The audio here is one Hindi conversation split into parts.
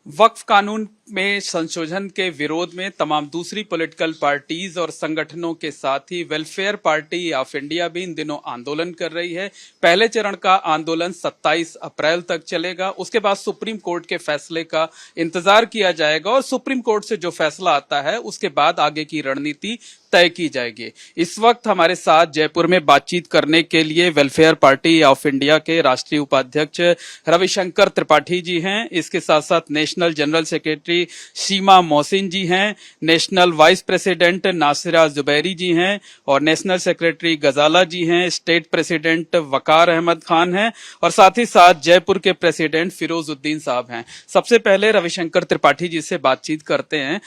वक्फ कानून में संशोधन के विरोध में तमाम दूसरी पॉलिटिकल पार्टीज और संगठनों के साथ ही वेलफेयर पार्टी ऑफ इंडिया भी इन दिनों आंदोलन कर रही है। पहले चरण का आंदोलन 27 अप्रैल तक चलेगा। उसके बाद सुप्रीम कोर्ट के फैसले का इंतजार किया जाएगा और सुप्रीम कोर्ट से जो फैसला आता है उसके बाद आगे की रणनीति तय की जाएगी। इस वक्त हमारे साथ जयपुर में बातचीत करने के लिए वेलफेयर पार्टी ऑफ इंडिया के राष्ट्रीय उपाध्यक्ष रविशंकर त्रिपाठी जी हैं। इसके साथ साथ national general secretary Seema Mohsin ji हैं, national vice president Nasira Zubairi ji हैं और नेशनल सेक्रेटरी गजाला जी हैं, स्टेट प्रेसिडेंट वकार अहमद खान हैं और साथ ही साथ जयपुर के प्रेसिडेंट फिरोजुद्दीन साहब हैं। सबसे पहले रविशंकर त्रिपाठी जी से बातचीत करते हैं।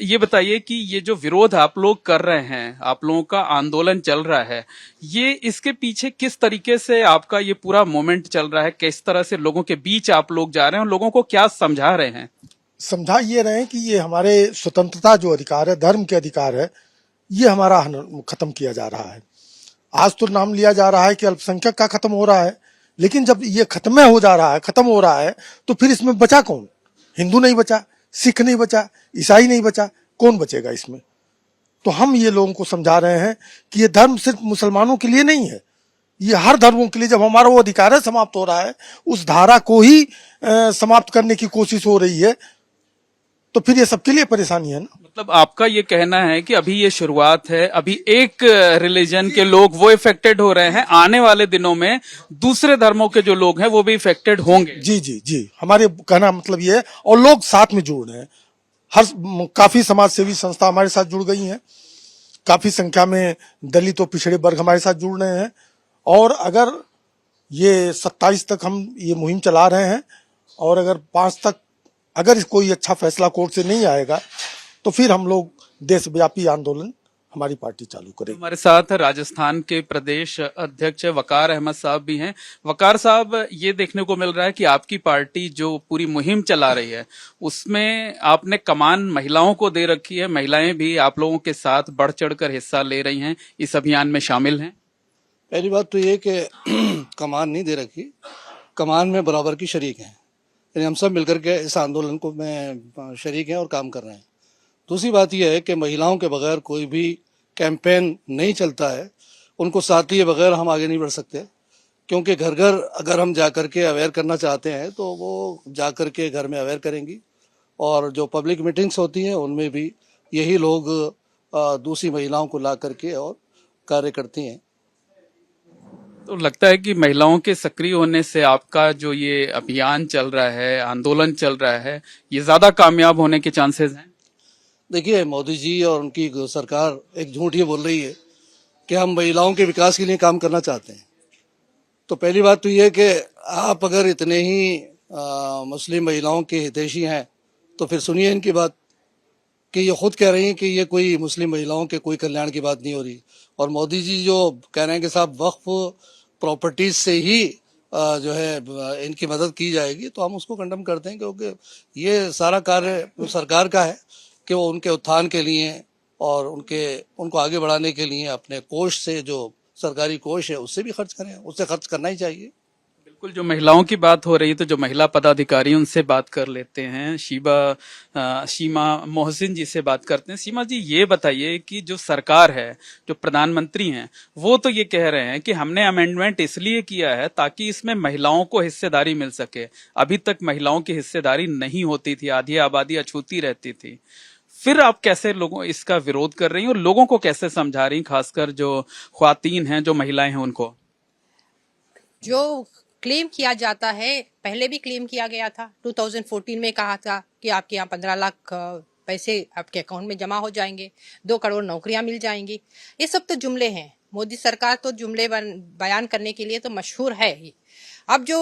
ये बताइए कि ये जो विरोध आप लोग कर रहे हैं, आप लोगों का आंदोलन चल रहा है, ये इसके पीछे किस तरीके से आपका ये पूरा मोमेंट चल रहा है, किस तरह से लोगों के बीच आप लोग जा रहे हैं और लोगों को क्या समझा रहे हैं? समझा ये रहे हैं कि ये हमारे स्वतंत्रता जो अधिकार है, धर्म के अधिकार है, ये हमारा खत्म किया जा रहा है। आज तो नाम लिया जा रहा है कि अल्पसंख्यक का खत्म हो रहा है, लेकिन जब ये खत्म हो जा रहा है, खत्म हो रहा है, तो फिर इसमें बचा कौन? हिंदू नहीं बचा, सिख नहीं बचा, ईसाई नहीं बचा, कौन बचेगा इसमें? तो हम ये लोगों को समझा रहे हैं कि ये धर्म सिर्फ मुसलमानों के लिए नहीं है, ये हर धर्मों के लिए। जब हमारा वो अधिकार है समाप्त हो रहा है, उस धारा को ही समाप्त करने की कोशिश हो रही है, तो फिर ये सबके लिए परेशानी है ना। मतलब आपका ये कहना है कि अभी ये शुरुआत है, अभी एक रिलीजन के लोग वो इफेक्टेड हो रहे हैं, आने वाले दिनों में दूसरे धर्मों के जो लोग हैं वो भी इफेक्टेड होंगे। जी जी जी, हमारे कहना मतलब ये है, और लोग साथ में जुड़ रहे हैं। काफी समाज सेवी संस्था हमारे साथ जुड़ गई हैं, काफी संख्या में दलित और पिछड़े वर्ग हमारे साथ जुड़ रहे हैं। और अगर ये 27 तक हम ये मुहिम चला रहे हैं और अगर 5 तक अगर कोई अच्छा फैसला कोर्ट से नहीं आएगा, तो फिर हम लोग देशव्यापी आंदोलन हमारी पार्टी चालू करेगी। हमारे साथ राजस्थान के प्रदेश अध्यक्ष वकार अहमद साहब भी हैं। वकार साहब, ये देखने को मिल रहा है कि आपकी पार्टी जो पूरी मुहिम चला रही है उसमें आपने कमान महिलाओं को दे रखी है, महिलाएं भी आप लोगों के साथ बढ़ चढ़कर हिस्सा ले रही हैं, इस अभियान में शामिल हैं। पहली बात तो ये कि कमान नहीं दे रखी, कमान में बराबर की शरीक हैं, यानी हम सब मिलकर के इस आंदोलन को में शरीक हैं और काम कर रहे हैं। दूसरी बात यह है कि महिलाओं के बगैर कोई भी कैंपेन नहीं चलता है, उनको साथ लिए बगैर हम आगे नहीं बढ़ सकते, क्योंकि घर घर अगर हम जा कर के अवेयर करना चाहते हैं तो वो जा कर के घर में अवेयर करेंगी, और जो पब्लिक मीटिंग्स होती हैं उनमें भी यही लोग दूसरी महिलाओं को ला करके और कार्य करती हैं। तो लगता है कि महिलाओं के सक्रिय होने से आपका जो ये अभियान चल रहा है, आंदोलन चल रहा है, ये ज्यादा कामयाब होने के चांसेस हैं। देखिए, मोदी जी और उनकी सरकार एक झूठ ये बोल रही है कि हम महिलाओं के विकास के लिए काम करना चाहते हैं। तो पहली बात तो ये है कि आप अगर इतने ही मुस्लिम महिलाओं के हितैषी हैं तो फिर सुनिए इनकी बात कि ये खुद कह रही हैं कि ये कोई मुस्लिम महिलाओं के कोई कल्याण की बात नहीं हो रही, और मोदी जी जो कह रहे हैं कि साहब वक्फ प्रॉपर्टीज से ही जो है इनकी मदद की जाएगी, तो हम उसको कंडम करते हैं, क्योंकि ये सारा कार्य सरकार का है कि वो उनके उत्थान के लिए और उनको आगे बढ़ाने के लिए अपने कोष से, जो सरकारी कोष है उससे भी खर्च करें, उससे खर्च करना ही चाहिए। बिल्कुल, जो महिलाओं की बात हो रही है तो जो महिला पदाधिकारी उनसे बात कर लेते हैं। सीमा मोहसिन जी से बात करते हैं। सीमा जी, ये बताइए कि जो सरकार है, जो प्रधानमंत्री हैं, वो तो ये कह रहे हैं कि हमने अमेंडमेंट इसलिए किया है ताकि इसमें महिलाओं को हिस्सेदारी मिल सके। अभी तक महिलाओं की हिस्सेदारी नहीं होती थी, आधी आबादी अछूती रहती थी। फिर आप कैसे लोगों इसका विरोध कर रही हैं और लोगों को कैसे समझा रही हैं, खासकर जो ख्वातीन हैं, जो महिलाएं हैं उनको? जो क्लेम किया जाता है, पहले भी क्लेम किया गया था, 2014 में कहा था कि आपके यहाँ 15 लाख पैसे आपके अकाउंट में जमा हो जाएंगे, 2 करोड़ नौकरियां मिल जाएंगी। ये सब तो जुमले हैं। मोदी सरकार तो जुमले बयान करने के लिए तो मशहूर है ही। अब जो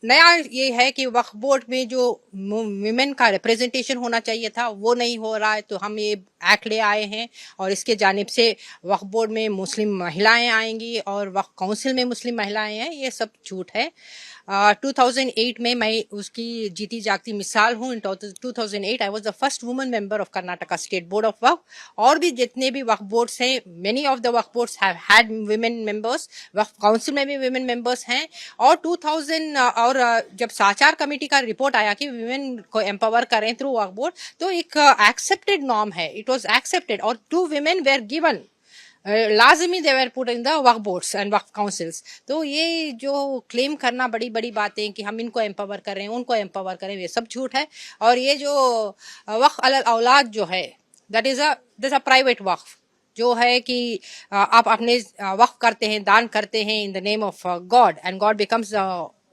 नया ये है कि वक्फ बोर्ड में जो विमेन का रिप्रेजेंटेशन होना चाहिए था वो नहीं हो रहा है, तो हम ये एक्ट ले आए हैं और इसके जानिब से वक्फ बोर्ड में मुस्लिम महिलाएं आएंगी और वक्फ काउंसिल में मुस्लिम महिलाएं हैं। ये सब झूठ है। 2008 में मैं उसकी जीती जागती मिसाल हूँ। In 2008 I was the first woman member of Karnataka state board of Waqf. और भी जितने भी वक्फ बोर्ड्स हैं, many of the waqf boards have had women members, waqf council में भी विमेन मेंबर्स हैं। और 2000 और जब साचार कमेटी का रिपोर्ट आया कि विमेन को एम्पावर करें थ्रू वक्फ बोर्ड, तो एक एक्सेप्टेड नॉर्म है, इट वाज एक्सेप्टेड। और 2 women were given लाजमी they were put in the waqf boards and waqf councils. तो ये जो क्लेम करना बड़ी बड़ी बातें कि हम इनको एम्पावर कर रहे हैं, उनको एम्पावर करें, ये सब झूठ है। और ये जो वक्फ अल औलाद जो है, दैट इज अ प्राइवेट वक्फ जो है कि आप अपने वक्फ करते हैं, दान करते हैं in the name of God, and God becomes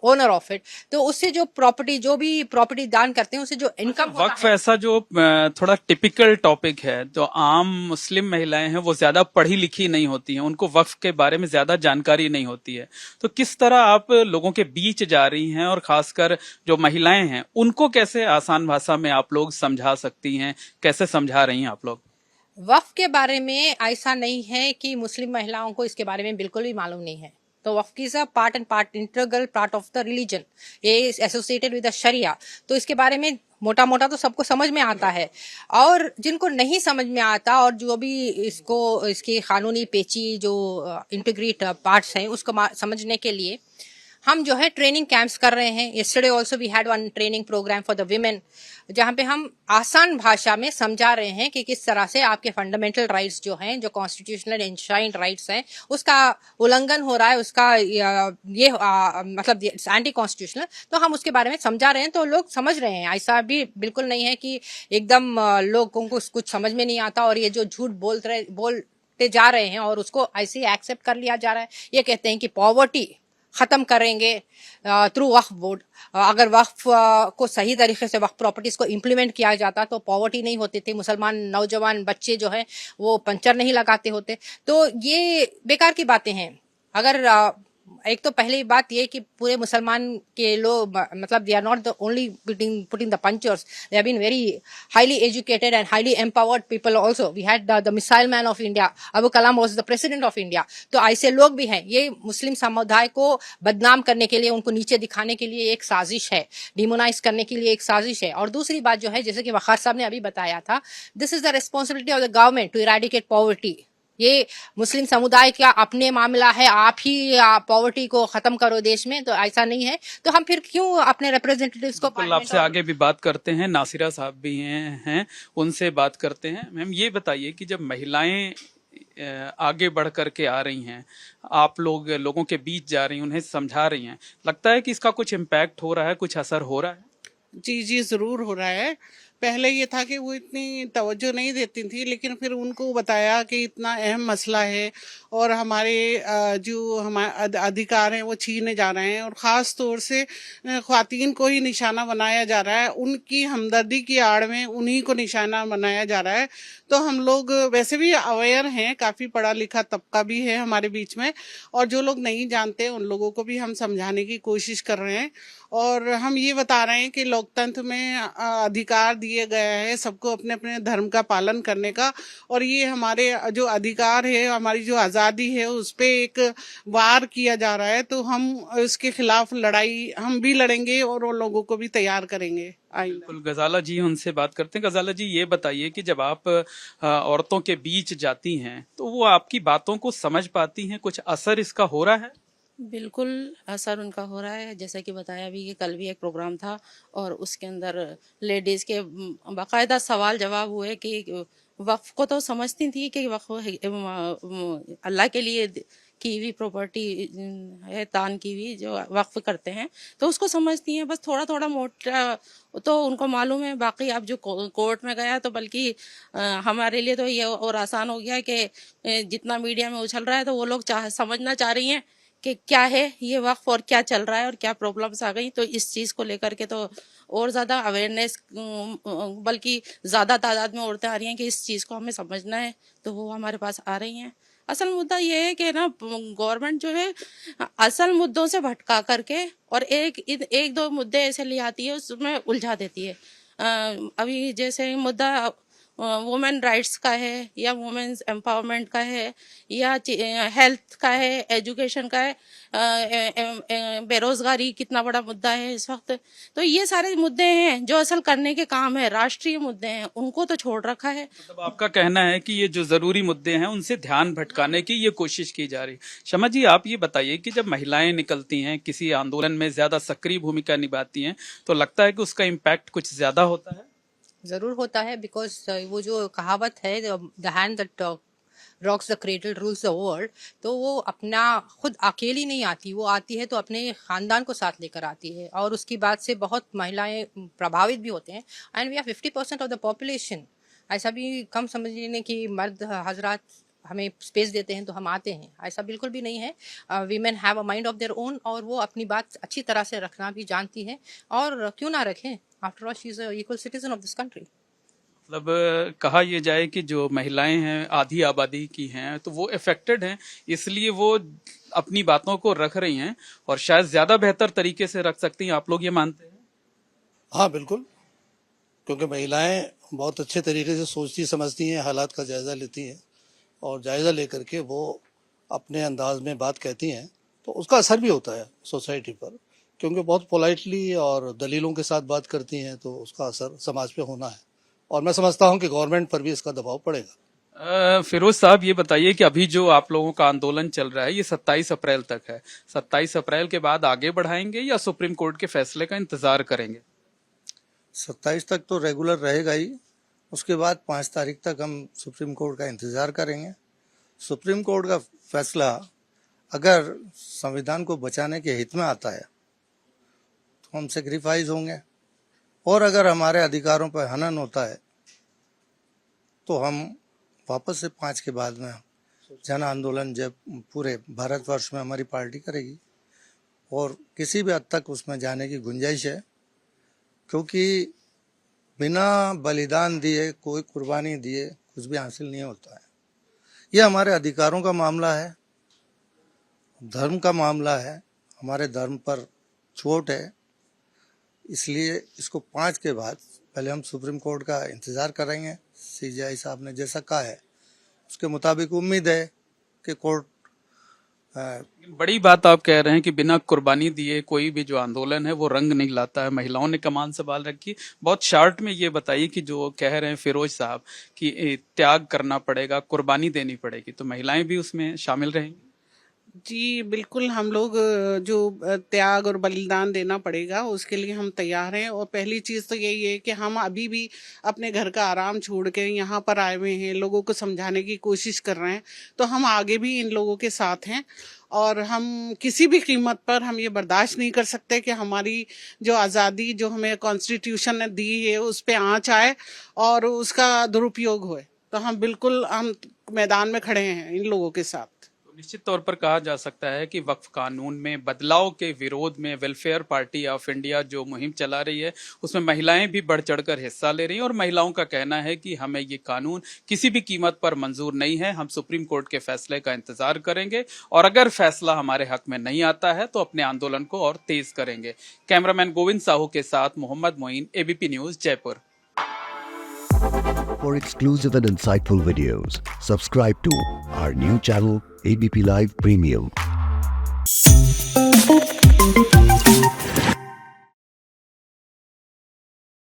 owner of it. तो उससे जो प्रॉपर्टी, जो भी प्रॉपर्टी दान करते हैं, उससे जो इनकम वक्फ ऐसा जो थोड़ा टिपिकल टॉपिक है, तो आम मुस्लिम महिलाएं हैं वो ज्यादा पढ़ी लिखी नहीं होती हैं, उनको वक्फ के बारे में ज्यादा जानकारी नहीं होती है। तो किस तरह आप लोगों के बीच जा रही हैं, और खासकर जो महिलाएं हैं उनको कैसे आसान भाषा में आप लोग समझा सकती हैं, कैसे समझा रही हैं आप लोग? वक्फ के बारे में ऐसा नहीं है कि मुस्लिम महिलाओं को इसके बारे में बिल्कुल भी मालूम नहीं है। तो waqf is a part and part, integral part of the religion, ये एसोसिएटेड विद द शरिया। तो इसके बारे में मोटा मोटा तो सबको समझ में आता है। और जिनको नहीं समझ में आता, और जो भी इसकी कानूनी पेची जो इंटीग्रेट पार्ट्स हैं, उसको समझने के लिए हम जो है ट्रेनिंग कैंप्स कर रहे हैं। Yesterday also we had one training program for the women, जहां पे हम आसान भाषा में समझा रहे हैं कि किस तरह से आपके फंडामेंटल राइट्स जो हैं, जो कॉन्स्टिट्यूशनल एनश्राइंड राइट्स हैं, उसका उल्लंघन हो रहा है, उसका मतलब एंटी कॉन्स्टिट्यूशनल। तो हम उसके बारे में समझा रहे हैं, तो लोग समझ रहे हैं। ऐसा भी बिल्कुल नहीं है कि एकदम लोगों को कुछ समझ में नहीं आता और ये जो झूठ बोलते जा रहे हैं और उसको ऐसे ही एक्सेप्ट कर लिया जा रहा है। ये कहते हैं कि पॉवर्टी खत्म करेंगे थ्रू वक्फ बोर्ड। अगर वक्फ को सही तरीके से वक्फ प्रॉपर्टीज को इम्प्लीमेंट किया जाता तो पॉवर्टी नहीं होती थी, मुसलमान नौजवान बच्चे जो हैं वो पंचर नहीं लगाते होते। तो ये बेकार की बातें हैं। अगर एक तो पहली बात ये कि पूरे मुसलमान के लोग, मतलब they are not the only putting the punctures, they have been very highly educated and highly empowered people also. We had the missile man of India, Abu Kalam was the president of India. तो ऐसे लोग भी हैं। ये मुस्लिम समुदाय को बदनाम करने के लिए, उनको नीचे दिखाने के लिए एक साजिश है, डिमोनाइज करने के लिए एक साजिश है। और दूसरी बात जो है, जैसे कि वखार साहब ने अभी बताया था, this is the responsibility of the government to eradicate poverty. ये मुस्लिम समुदाय का अपने मामला है, आप ही पॉवर्टी को खत्म करो देश में। तो ऐसा नहीं है, तो हम फिर क्यों अपने रिप्रेजेंटेटिव्स को आपसे आगे भी बात करते हैं। नासिरा साहब भी हैं, उनसे बात करते हैं। मैम ये बताइए कि जब महिलाएं आगे बढ़ करके आ रही हैं, आप लोगों के बीच जा रही हैं, उन्हें समझा रही हैं, लगता है कि इसका कुछ इम्पैक्ट हो रहा है, कुछ असर हो रहा है? जी जी जरूर हो रहा है। पहले ये था कि वो इतनी तवज्जो नहीं देती थी, लेकिन फिर उनको बताया कि इतना अहम मसला है और हमारे जो हमारे अधिकार हैं वो छीने जा रहे हैं, और ख़ास तौर से ख़वातीन को ही निशाना बनाया जा रहा है। उनकी हमदर्दी की आड़ में उन्हीं को निशाना बनाया जा रहा है। तो हम लोग वैसे भी अवेयर हैं, काफ़ी पढ़ा लिखा तबका भी है हमारे बीच में, और जो लोग नहीं जानते उन लोगों को भी हम समझाने की कोशिश कर रहे हैं। और हम ये बता रहे हैं कि लोकतंत्र में अधिकार दिए गया है सबको अपने अपने धर्म का पालन करने का, और ये हमारे जो अधिकार है, हमारी जो आज़ादी है, उस पर एक वार किया जा रहा है। तो हम इसके खिलाफ लड़ाई हम भी लड़ेंगे और उन लोगों को भी तैयार करेंगे। बिल्कुल, गजाला जी उनसे बात करते हैं। गजाला जी ये बताइए कि जब आप औरतों के बीच जाती हैं तो वो आपकी बातों को समझ पाती हैं, कुछ असर इसका हो रहा है? बिल्कुल असर उनका हो रहा है। जैसा कि बताया भी कि कल भी एक प्रोग्राम था और उसके अंदर लेडीज़ के बाकायदा सवाल जवाब हुए कि वक्फ को तो समझती थी कि वक्फ अल्लाह के लिए की हुई प्रॉपर्टी है, दान की हुई जो वक्फ करते हैं, तो उसको समझती हैं, बस थोड़ा थोड़ा मोटा तो उनको मालूम है। बाकी अब जो कोर्ट में गया तो बल्कि हमारे लिए तो ये और आसान हो गया कि जितना मीडिया में उछल रहा है तो वो लोग समझना चाह रही हैं कि क्या है ये वक्फ और क्या चल रहा है और क्या प्रॉब्लम्स आ गई। तो इस चीज़ को लेकर के तो और ज़्यादा अवेयरनेस, बल्कि ज़्यादा तादाद में औरतें आ रही हैं कि इस चीज़ को हमें समझना है, तो वो हमारे पास आ रही हैं। असल मुद्दा ये है कि ना गवर्नमेंट जो है असल मुद्दों से भटका करके और एक दो मुद्दे ऐसे ले आती है, उसमें उलझा देती है। अभी जैसे मुद्दा वुमेन राइट्स का है या वुमेन्स एम्पावरमेंट का है या हेल्थ का है, एजुकेशन का है, बेरोजगारी कितना बड़ा मुद्दा है इस वक्त। तो ये सारे मुद्दे हैं जो असल करने के काम है, राष्ट्रीय मुद्दे हैं, उनको तो छोड़ रखा है। मतलब आपका कहना है कि ये जो जरूरी मुद्दे हैं उनसे ध्यान भटकाने की ये कोशिश की जा रही है। शमा जी, आप ये बताइए कि जब महिलाएं निकलती हैं, किसी आंदोलन में ज्यादा सक्रिय भूमिका निभाती हैं, तो लगता है कि उसका इम्पैक्ट कुछ ज्यादा होता है? जरूर होता है, बिकॉज वो जो कहावत है, the hand that rocks the cradle rules the world, तो वो अपना खुद अकेली नहीं आती, वो आती है तो अपने खानदान को साथ लेकर आती है, और उसकी बात से बहुत महिलाएं प्रभावित भी होते हैं। And we are 50% of the population. ऐसा भी कम समझ लेने कि मर्द हजरात हमें स्पेस देते हैं तो हम आते हैं, ऐसा बिल्कुल भी नहीं है। Women have a mind of their own, और वो अपनी बात अच्छी तरह से रखना भी जानती है, और क्यों ना रखें, after all she is a equal citizen of this country. मतलब कहा यह जाए कि जो महिलाएं हैं आधी आबादी की हैं, तो वो अफेक्टेड हैं, इसलिए वो अपनी बातों को रख रही हैं और शायद ज्यादा बेहतर तरीके से रख सकती हैं। आप लोग ये मानते हैं? हाँ बिल्कुल, क्योंकि महिलाएं बहुत अच्छे तरीके से सोचती समझती हैं, हालात का जायजा लेती हैं, और जायजा लेकर के वो अपने अंदाज में बात कहती हैं, तो उसका असर भी होता है सोसाइटी पर, क्योंकि बहुत पोलाइटली और दलीलों के साथ बात करती हैं, तो उसका असर समाज पे होना है, और मैं समझता हूं कि गवर्नमेंट पर भी इसका दबाव पड़ेगा। फिरोज साहब, ये बताइए कि अभी जो आप लोगों का आंदोलन चल रहा है ये 27 अप्रैल तक है। 27 अप्रैल के बाद आगे बढ़ाएंगे या सुप्रीम कोर्ट के फैसले का इंतजार करेंगे? 27 तक तो रेगुलर रहेगा ही, उसके बाद 5 तारीख तक हम सुप्रीम कोर्ट का इंतजार करेंगे। सुप्रीम कोर्ट का फैसला अगर संविधान को बचाने के हित में आता है तो हम सेक्रीफाइस होंगे, और अगर हमारे अधिकारों पर हनन होता है तो हम वापस से 5 के बाद में जन आंदोलन जब पूरे भारतवर्ष में हमारी पार्टी करेगी, और किसी भी हद तक उसमें जाने की गुंजाइश है, क्योंकि बिना बलिदान दिए, कोई कुर्बानी दिए कुछ भी हासिल नहीं होता है। यह हमारे अधिकारों का मामला है, धर्म का मामला है, हमारे धर्म पर चोट है, इसलिए इसको 5 के बाद पहले हम सुप्रीम कोर्ट का इंतजार करेंगे। सीजीआई साहब ने जैसा कहा है उसके मुताबिक उम्मीद है कि कोर्ट बड़ी बात आप कह रहे हैं कि बिना कुर्बानी दिए कोई भी जो आंदोलन है वो रंग नहीं लाता है। महिलाओं ने कमान संभाल रखी। बहुत शार्ट में ये बताइए कि जो कह रहे हैं फिरोज साहब कि त्याग करना पड़ेगा, कुर्बानी देनी पड़ेगी, तो महिलाएं भी उसमें शामिल रहेंगी? जी बिल्कुल, हम लोग जो त्याग और बलिदान देना पड़ेगा उसके लिए हम तैयार हैं। और पहली चीज़ तो यही है कि हम अभी भी अपने घर का आराम छोड़ के यहाँ पर आए हुए हैं, लोगों को समझाने की कोशिश कर रहे हैं, तो हम आगे भी इन लोगों के साथ हैं, और हम किसी भी कीमत पर हम ये बर्दाश्त नहीं कर सकते कि हमारी जो आज़ादी जो हमें कॉन्स्टिट्यूशन ने दी है उस पर आँच आए और उसका दुरुपयोग होए। तो हम बिल्कुल हम मैदान में खड़े हैं इन लोगों के साथ। निश्चित तौर पर कहा जा सकता है कि वक्फ कानून में बदलाव के विरोध में वेलफेयर पार्टी ऑफ इंडिया जो मुहिम चला रही है उसमें महिलाएं भी बढ़ चढ़कर हिस्सा ले रही हैं, और महिलाओं का कहना है कि हमें ये कानून किसी भी कीमत पर मंजूर नहीं है। हम सुप्रीम कोर्ट के फैसले का इंतजार करेंगे, और अगर फैसला हमारे हक में नहीं आता है तो अपने आंदोलन को और तेज करेंगे। कैमरामैन गोविंद साहू के साथ Mohammad Moin, ABP news, Jaipur. For exclusive and insightful videos, subscribe to our new channel ABP Live Premium.